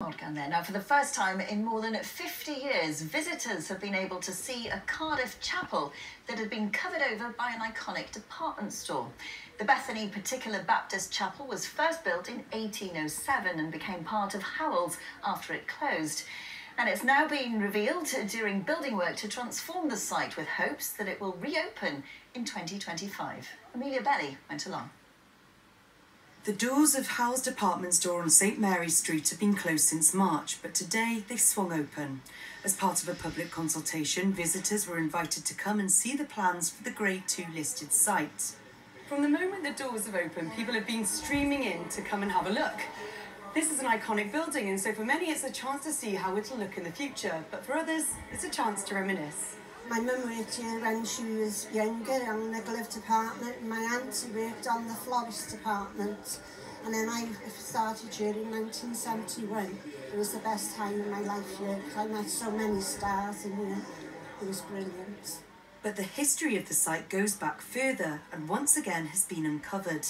Morgan there. Now, for the first time in more than 50 years, visitors have been able to see a Cardiff chapel that had been covered over by an iconic department store. The Bethany Particular Baptist Chapel was first built in 1807 and became part of Howells after it closed. And it's now been revealed during building work to transform the site, with hopes that it will reopen in 2025. Amelia Belly went along. The doors of Howells department store on St Mary's Street have been closed since March, but today they swung open. As part of a public consultation, visitors were invited to come and see the plans for the Grade 2 listed site. From the moment the doors have opened, people have been streaming in to come and have a look. This is an iconic building, and so for many it's a chance to see how it'll look in the future, but for others it's a chance to reminisce. My mum worked here when she was younger on the glove department, and my auntie worked on the florist department, and then I started here in 1971. It was the best time of my life here because I met so many stars in here. It was brilliant. But the history of the site goes back further and once again has been uncovered.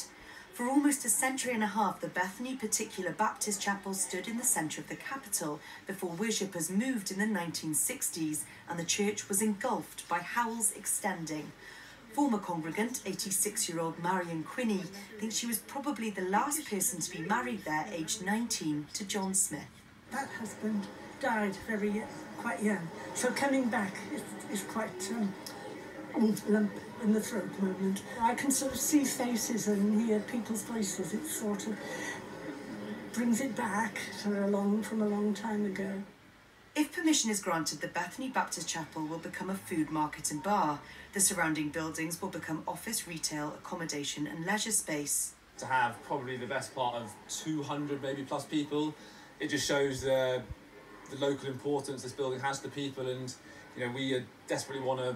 For almost a century and a half, the Bethany Particular Baptist Chapel stood in the centre of the capital before worshippers moved in the 1960s and the church was engulfed by Howells extending. Former congregant, 86-year-old Marion Quinney, thinks she was probably the last person to be married there, aged 19, to John Smith. That husband died quite young, so coming back is quite lump in the throat moment. I can sort of see faces and hear people's voices. It sort of brings it back from a long time ago. If permission is granted, the Bethany Baptist Chapel will become a food market and bar. The surrounding buildings will become office, retail, accommodation and leisure space. To have probably the best part of 200 maybe plus people, it just shows the local importance this building has to people, and we desperately want to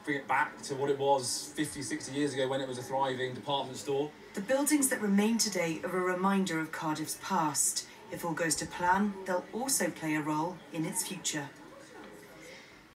bring it back to what it was 50, 60 years ago when it was a thriving department store. The buildings that remain today are a reminder of Cardiff's past. If all goes to plan, they'll also play a role in its future.